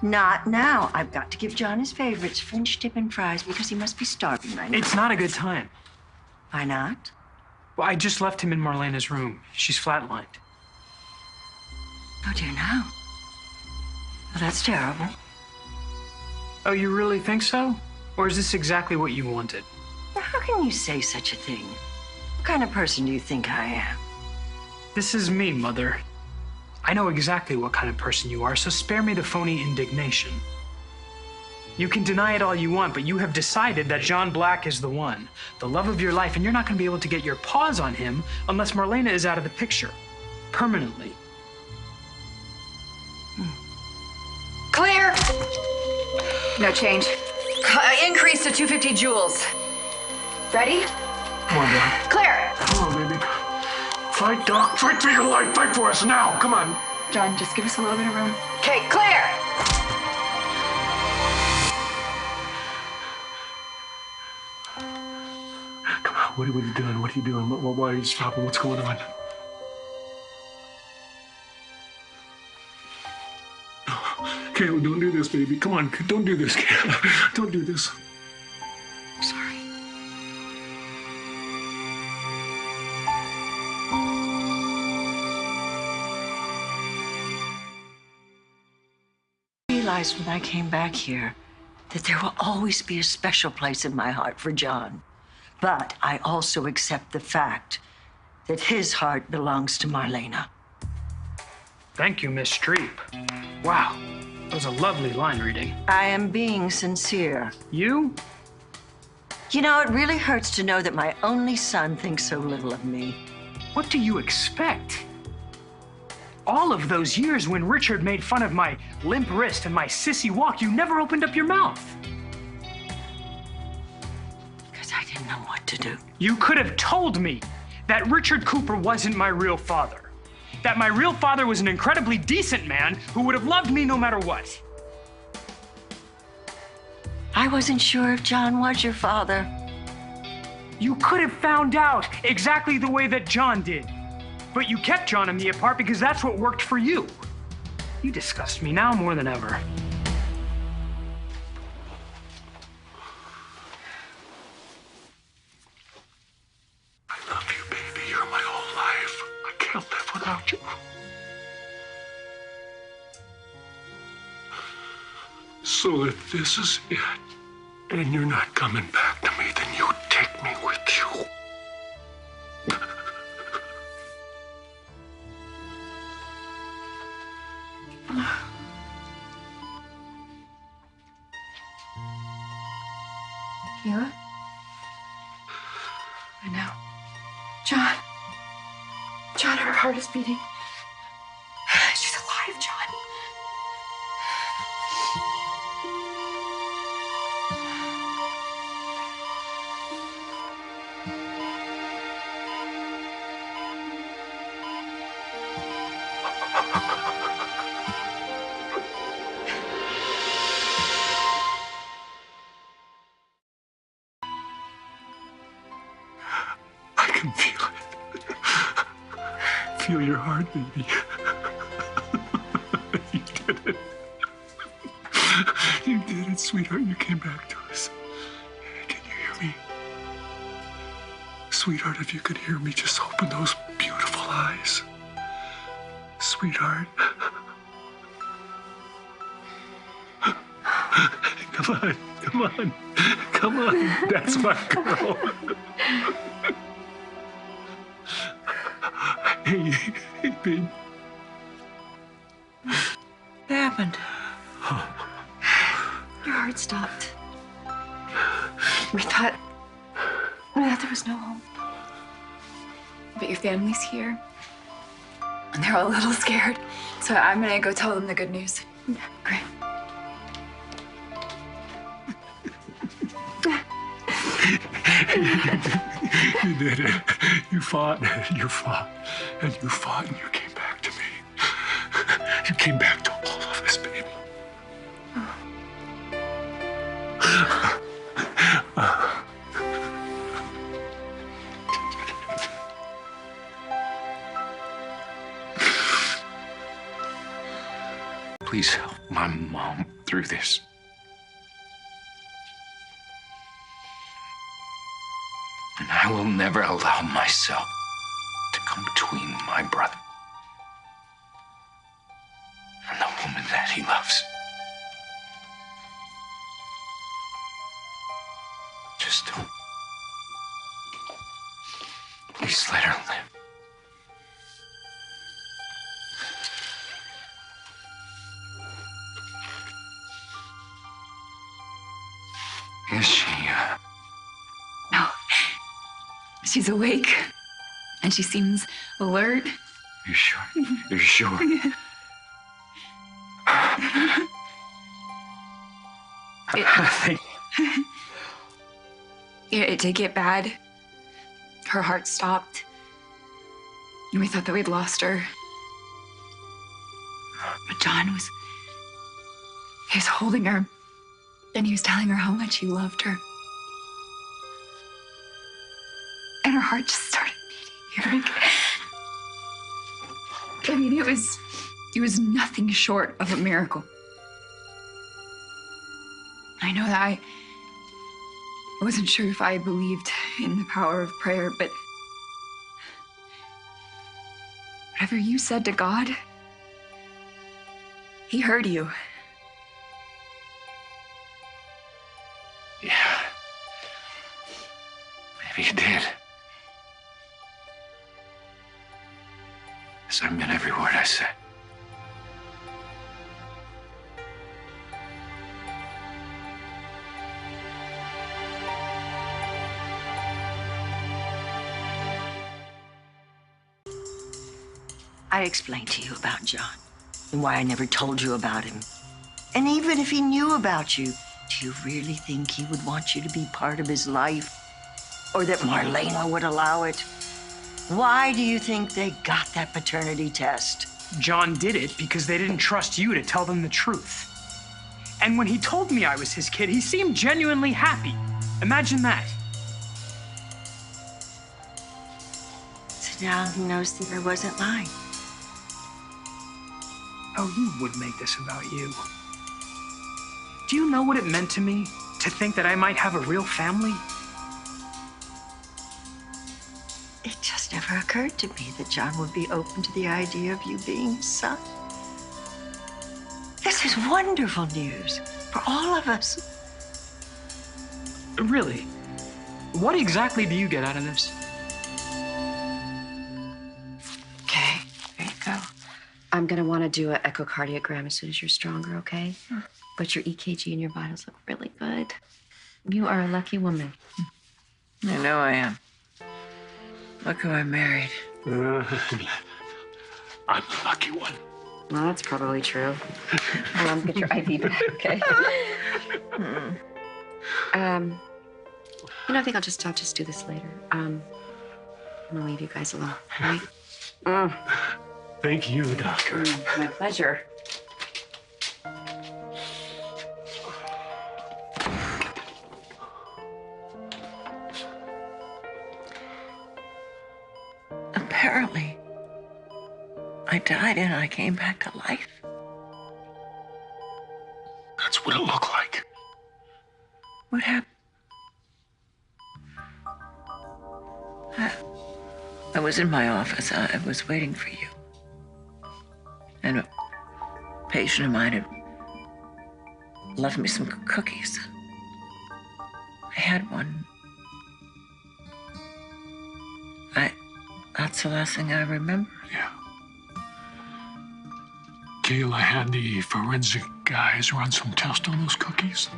Not now. I've got to give John his favorites, French dip and fries, because he must be starving right now. It's not a good time. Why not? Well, I just left him in Marlena's room. She's flatlined. Oh, dear, no. Well, that's terrible. Oh, you really think so? Or is this exactly what you wanted? Now, how can you say such a thing? What kind of person do you think I am? This is me, Mother. I know exactly what kind of person you are, so spare me the phony indignation. You can deny it all you want, but you have decided that John Black is the one, the love of your life, and you're not going to be able to get your paws on him unless Marlena is out of the picture. Permanently. Clear! No change. Increase to 250 joules. Ready? Come on, Doc. Clear! Come on, baby. Fight, Doc. Fight for your life. Fight for us now. Come on. John, just give us a little bit of room. Okay, clear! Come on. What are you doing? What are you doing? Why are you stopping? What's going on? Kayla, don't do this, baby. Come on. Don't do this, Kayla. Don't do this. I'm sorry. I realized when I came back here that there will always be a special place in my heart for John. But I also accept the fact that his heart belongs to Marlena. Thank you, Miss Streep. Wow, that was a lovely line reading. I am being sincere. You? You know, it really hurts to know that my only son thinks so little of me. What do you expect? All of those years when Richard made fun of my limp wrist and my sissy walk, you never opened up your mouth. Because I didn't know what to do. You could have told me that Richard Cooper wasn't my real father. That my real father was an incredibly decent man who would have loved me no matter what. I wasn't sure if John was your father. You could have found out exactly the way that John did. But you kept John and me apart because that's what worked for you. You disgust me now more than ever. I love you, baby. You're my whole life. I can't live without you. So if this is it, and you're not coming back to me, then you take me with you. Kayla? I know. John. John, her heart is beating. She's alive, John. I can feel it. Feel your heart, baby. You did it. You did it, sweetheart. You came back to us. Can you hear me? Sweetheart, if you could hear me, just open those beautiful eyes. Sweetheart. Come on, come on, come on. That's my girl. Hey, babe. What happened? Your heart stopped. We thought there was no hope. But your family's here. And they're all a little scared. So I'm gonna go tell them the good news. Great. You did it. You fought, you fought, and you fought, and you came back to me. You came back to all of us, baby. please help my mom through this? And I will never allow myself to come between my brother and the woman that he loves. Just don't. Please let her live. Is she, No. She's awake. And she seems alert. You sure? You're sure? It did get bad. Her heart stopped. And we thought that we'd lost her. But John he was holding her. And he was telling her how much he loved her. And her heart just started beating. I mean, it was nothing short of a miracle. I know that I wasn't sure if I believed in the power of prayer, but whatever you said to God, he heard you. Yeah. Maybe he did. Yes, I meant every word I said. I explained to you about John and why I never told you about him. And even if he knew about you, do you really think he would want you to be part of his life? Or that Marlena would allow it? Why do you think they got that paternity test? John did it because they didn't trust you to tell them the truth. And when he told me I was his kid, he seemed genuinely happy. Imagine that. So now he knows that I wasn't lying. Oh, you would make this about you. Do you know what it meant to me to think that I might have a real family? It just never occurred to me that John would be open to the idea of you being his son. This is wonderful news for all of us. Really? What exactly do you get out of this? Okay, there you go. I'm gonna want to do an echocardiogram as soon as you're stronger, okay? But your EKG and your vitals look really good. You are a lucky woman. I know I am. Look who I married. I'm the lucky one. Well, that's probably true. Hold on, get your IV back, okay? I think I'll just do this later. I'm gonna leave you guys alone, all right? Thank you, doctor. My pleasure. Apparently, I died and I came back to life. That's what it looked like. What happened? I was in my office. I was waiting for you. And a patient of mine had left me some cookies. I had one. That's the last thing I remember. Yeah. Kayla had the forensic guys run some tests on those cookies.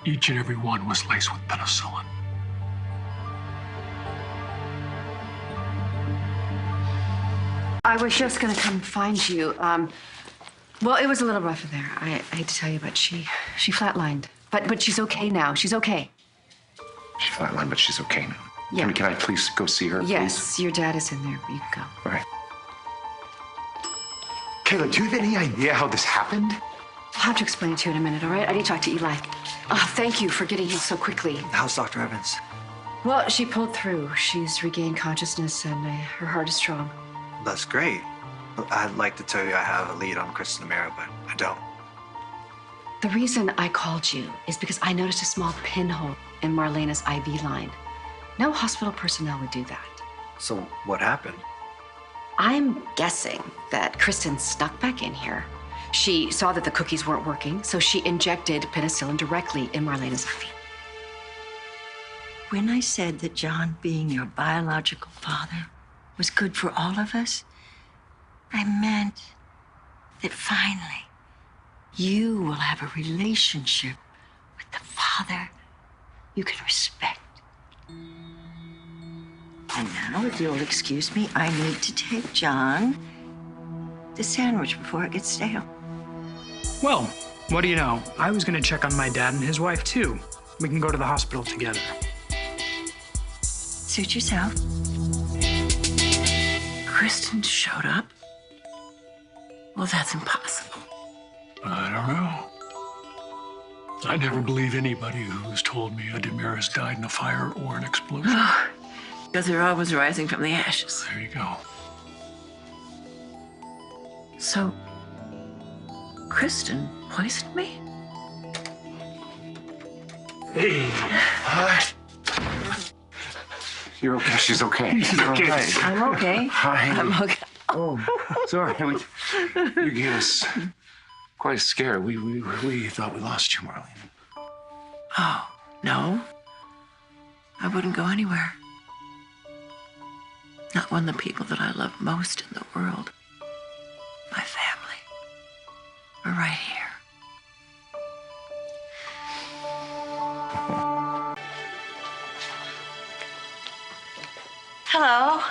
Each and every one was laced with penicillin. I was just gonna come find you. Well, it was a little rough in there. I hate to tell you, but she flatlined. But she's okay now. She's okay. She flatlined, but she's okay now. Yeah. Can I please go see her? Yes, Please? your dad is in there. You can go. All right. Kayla, do you have any idea how this happened? I'll have to explain it to you in a minute, all right? I need to talk to Eli. Oh, thank you for getting him so quickly. How's Dr. Evans? Well, she pulled through. She's regained consciousness and her heart is strong. That's great. I'd like to tell you I have a lead on Kristen Amira, but I don't. The reason I called you is because I noticed a small pinhole in Marlena's IV line. No hospital personnel would do that. So what happened? I'm guessing that Kristen snuck back in here. She saw that the cookies weren't working, so she injected penicillin directly in Marlena's IV. When I said that John being your biological father was good for all of us, I meant that finally you will have a relationship with the father you can respect. And now, if you'll excuse me, I need to take John the sandwich before it gets stale. Well, what do you know? I was gonna check on my dad and his wife, too. We can go to the hospital together. Suit yourself. Kristen showed up? Well, that's impossible. I don't know. I never believe anybody who's told me a Damaris died in a fire or an explosion. Because they're always rising from the ashes. There you go. So, Kristen poisoned me? Hey. Hi. You're okay. She's okay. She's okay. I'm okay. Hi. I'm okay. Oh, sorry. You gave us quite a scare. We thought we lost you, Marlene. Oh, no. I wouldn't go anywhere. Not when the people that I love most in the world, my family, are right here. Hello,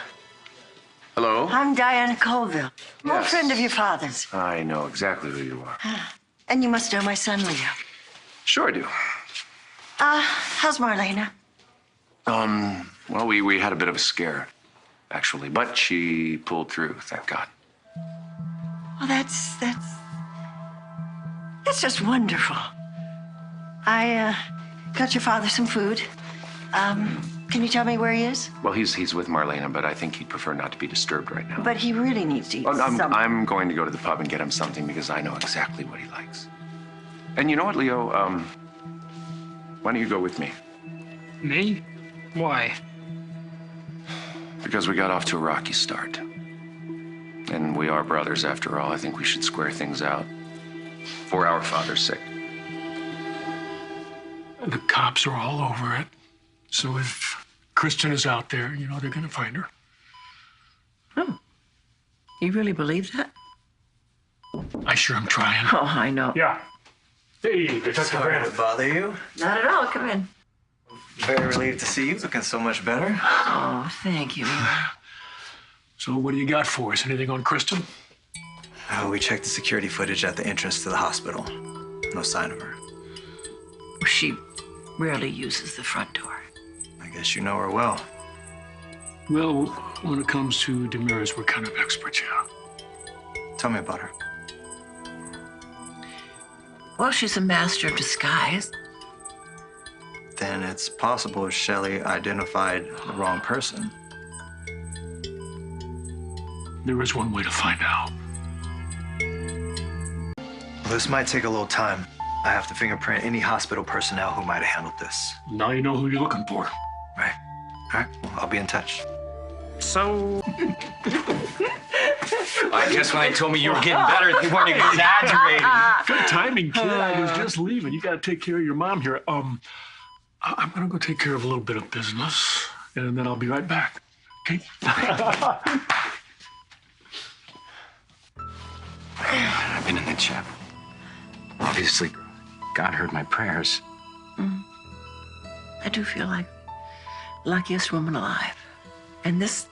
Hello? I'm Diana Colville, an old Yes. friend of your father's. I know exactly who you are. And you must know my son, Leo. Sure I do. How's Marlena? Well, we had a bit of a scare, actually, but she pulled through, thank God. Well, that's just wonderful. I got your father some food. Can you tell me where he is? Well, he's with Marlena, but I think he'd prefer not to be disturbed right now. But he really needs to eat Oh, something. I'm going to go to the pub and get him something because I know exactly what he likes. And you know what, Leo? Why don't you go with me? Me? Why? Because we got off to a rocky start. And we are brothers after all. I think we should square things out. For our father's sake. The cops are all over it. So if Kristen is out there, you know, they're going to find her. Oh, you really believe that? I sure am trying. Oh, I know. Yeah. Hey, Detective Sorry Brandon. to bother you. Not at all. Come in. Very relieved to see you. Looking so much better. Oh, thank you. So what do you got for us? Anything on Kristen? We checked the security footage at the entrance to the hospital. No sign of her. She rarely uses the front door. I guess you know her well. Well, when it comes to Damaris, we're kind of experts, yeah. Tell me about her. Well, she's a master of disguise. Then it's possible Shelley identified the wrong person. There is one way to find out. Well, this might take a little time. I have to fingerprint any hospital personnel who might have handled this. Now you know who you're looking for. Right. All right. Well, I'll be in touch. So, I guess when they told me you were getting better, they weren't exaggerating. Good timing, kid. I was just leaving. You got to take care of your mom here. I'm going to go take care of a little bit of business, and then I'll be right back. Okay? I've been in the chapel. Obviously, God heard my prayers. I do feel like luckiest woman alive. And this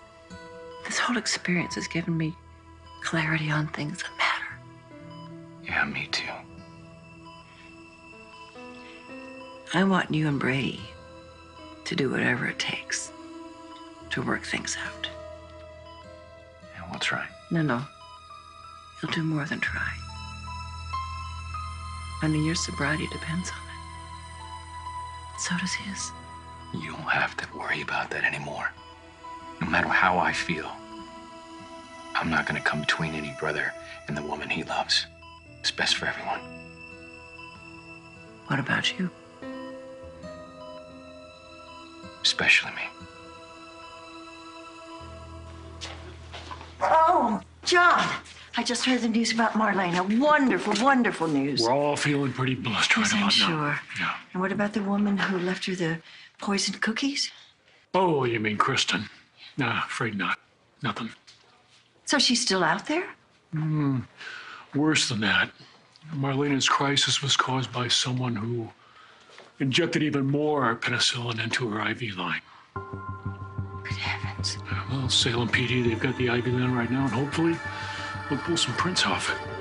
whole experience has given me clarity on things that matter. Yeah, me too. I want you and Brady to do whatever it takes to work things out. Yeah, we'll try. No. You'll do more than try. I mean, your sobriety depends on it. So does his. You don't have to worry about that anymore. No matter how I feel, I'm not going to come between any brother and the woman he loves. It's best for everyone. What about you? Especially me. Oh, John, I just heard the news about Marlena. Wonderful, wonderful news. We're all feeling pretty blessed right Yes, I'm about sure. now. Yeah. And what about the woman who left her the poisoned cookies? Oh, you mean Kristen? Nah, afraid not. Nothing. So she's still out there? Worse than that. Marlena's crisis was caused by someone who injected even more penicillin into her IV line. Good heavens. Well, Salem PD, they've got the IV line right now, and hopefully we'll pull some prints off it.